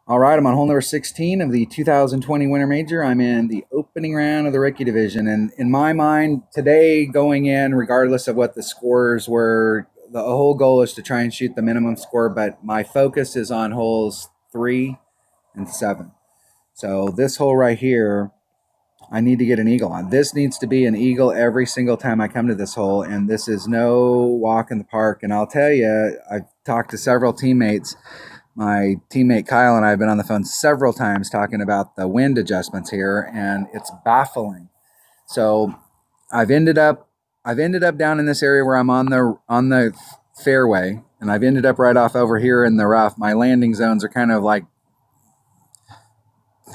All right, I'm on hole number 16 of the 2020 Winter Major. I'm in the opening round of the rookie division. And in my mind, today going in, regardless of what the scores were, the whole goal is to try and shoot the minimum score, but my focus is on holes 3 and 7. So this hole right here, I need to get an eagle on. This needs to be an eagle every single time I come to this hole, and this is no walk in the park. And I'll tell you, I've talked to several teammates. My teammate Kyle and I have been on the phone several times talking about the wind adjustments here, and it's baffling. So I've ended up down in this area where I'm on the fairway, and I've ended up right off over here in the rough. My landing zones are kind of like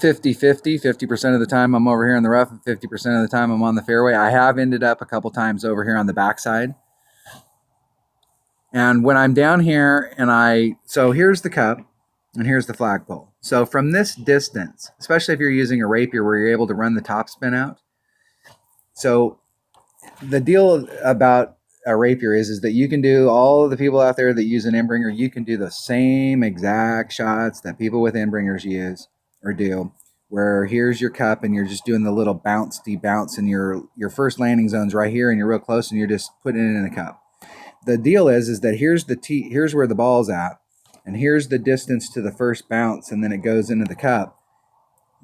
50% of the time I'm over here in the rough, and 50% of the time I'm on the fairway. I have ended up a couple times over here on the backside. And when I'm down here so here's the cup and here's the flagpole. So from this distance, especially if you're using a rapier where you're able to run the topspin out. So the deal about a rapier is that you can do, all of the people out there that use an Inbringer, you can do the same exact shots that people with Inbringers use or do, where here's your cup and you're just doing the little bounce and your first landing zone's right here and you're real close and you're just putting it in a cup. The deal is that here's where the ball's at, and here's the distance to the first bounce, and then it goes into the cup.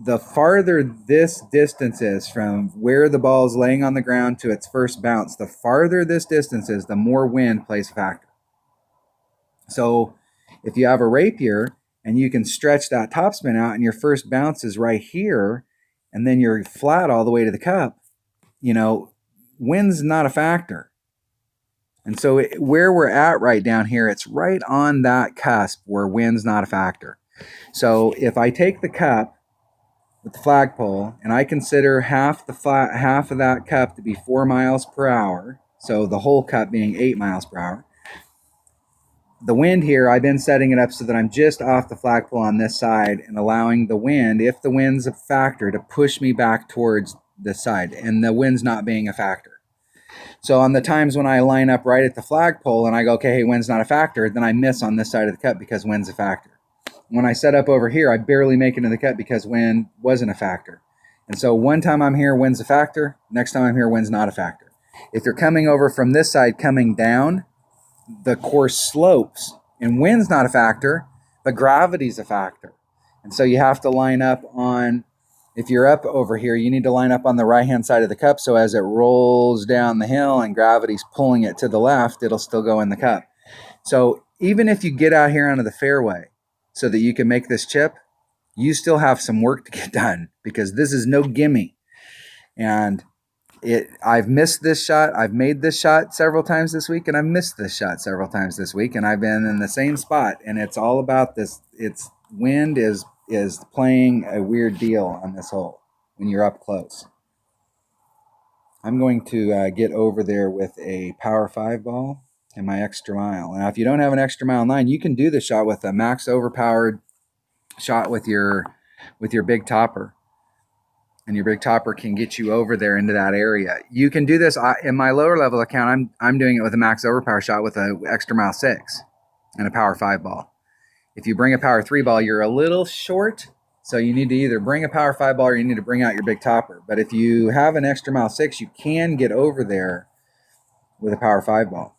The farther this distance is from where the ball is laying on the ground to its first bounce, the farther this distance is, the more wind plays a factor. So if you have a rapier and you can stretch that topspin out and your first bounce is right here, and then you're flat all the way to the cup, wind's not a factor. And so where we're at right down here, it's right on that cusp where wind's not a factor. So if I take the cup with the flagpole and I consider half of that cup to be 4 miles per hour, so the whole cup being 8 miles per hour, the wind here, I've been setting it up so that I'm just off the flagpole on this side and allowing the wind, if the wind's a factor, to push me back towards this side, and the wind's not being a factor. So on the times when I line up right at the flagpole and I go, okay, hey, wind's not a factor, then I miss on this side of the cup because wind's a factor. When I set up over here, I barely make it into the cup because wind wasn't a factor. And so one time I'm here, wind's a factor. Next time I'm here, wind's not a factor. If you're coming over from this side, coming down, the course slopes and wind's not a factor, but gravity's a factor. And so you have to line up on, if you're up over here, you need to line up on the right-hand side of the cup, so as it rolls down the hill and gravity's pulling it to the left, it'll still go in the cup. So even if you get out here onto the fairway so that you can make this chip, you still have some work to get done because this is no gimme. And I've missed this shot. I've made this shot several times this week, and I've missed this shot several times this week, and I've been in the same spot. And it's all about this. It's wind is playing a weird deal on this hole when you're up close. I'm going to get over there with a power 5 ball and my extra mile. Now, if you don't have an extra mile 9, you can do the shot with a max overpowered shot with your big topper. And your big topper can get you over there into that area. You can do this in my lower level account. I'm doing it with a max overpower shot with an extra mile 6 and a power 5 ball. If you bring a power 3 ball, you're a little short, so you need to either bring a power 5 ball or you need to bring out your big topper. But if you have an extra mile 6, you can get over there with a power 5 ball.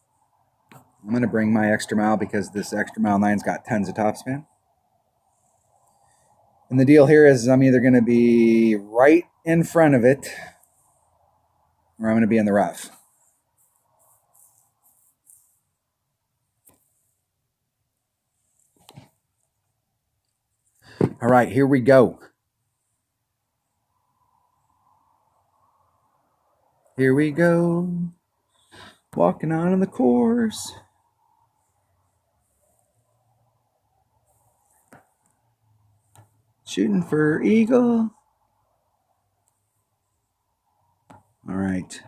I'm going to bring my extra mile because this extra mile 9's got tons of topspin. And the deal here is I'm either going to be right in front of it or I'm going to be in the rough. All right, here we go. Here we go. Walking on the course. Shooting for eagle. All right.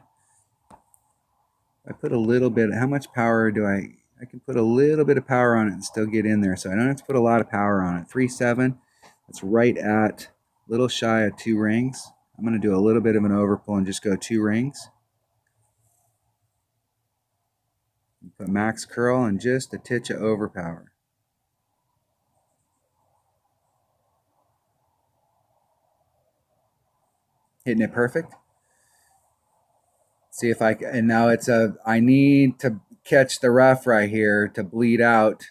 I put a little bit, how much power do I can put a little bit of power on it and still get in there. So I don't have to put a lot of power on it. 3.7, that's right at a little shy of 2 rings. I'm going to do a little bit of an overpull and just go 2 rings. Put max curl and just a titch of overpower. hitting it perfect. See if and now I need to catch the rough right here to bleed out.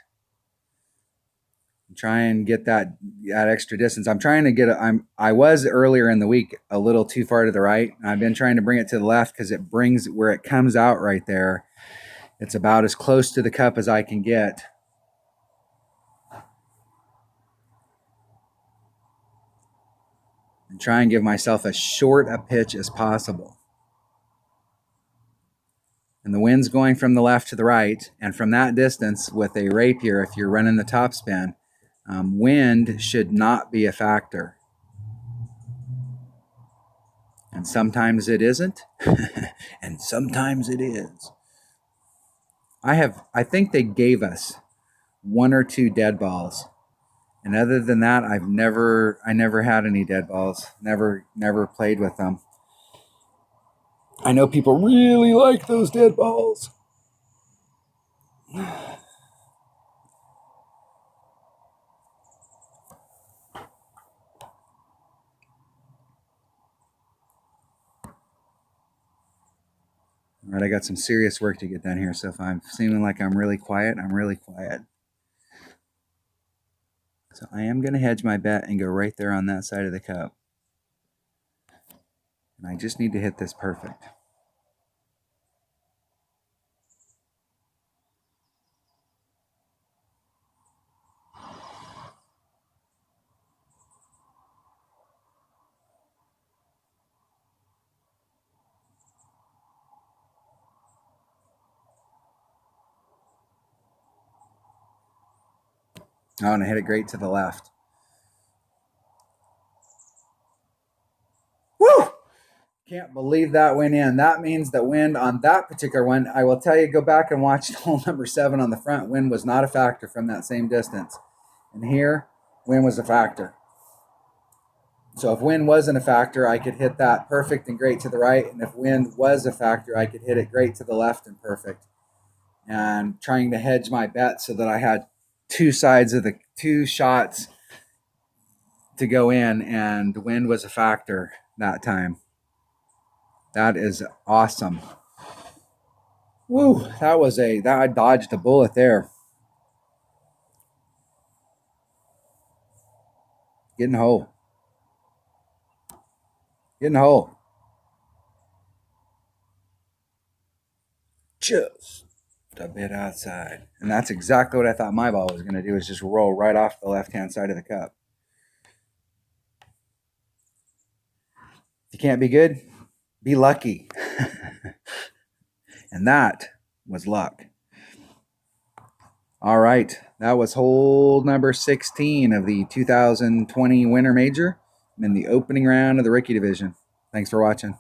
Try and get that extra distance. I'm trying to get I was earlier in the week a little too far to the right. I've been trying to bring it to the left because it brings where it comes out right there. It's about as close to the cup as I can get. And try and give myself as short a pitch as possible. And the wind's going from the left to the right, and from that distance with a rapier, if you're running the topspin, wind should not be a factor. And sometimes it isn't, and sometimes it is. I think they gave us 1 or 2 dead balls. And other than that, I never had any dead balls. Never played with them. I know people really like those dead balls. All right, I got some serious work to get done here, so if I'm seeming like I'm really quiet, I'm really quiet. So I am going to hedge my bet and go right there on that side of the cup. And I just need to hit this perfect. Oh, and I hit it great to the left. Woo! Can't believe that went in. That means the wind on that particular one, I will tell you, go back and watch hole number 7 on the front. Wind was not a factor from that same distance. And here, wind was a factor. So if wind wasn't a factor, I could hit that perfect and great to the right. And if wind was a factor, I could hit it great to the left and perfect. And trying to hedge my bet so that I had 2 sides of the 2 shots to go in, and wind was a factor that time. That is awesome. Woo, that I dodged a bullet there. Get in the hole. Get in the hole. Just a bit outside. And that's exactly what I thought my ball was going to do, is just roll right off the left-hand side of the cup. If you can't be good, be lucky. And that was luck. All right, that was hole number 16 of the 2020 Winter Major in the opening round of the Rookie Division. Thanks for watching.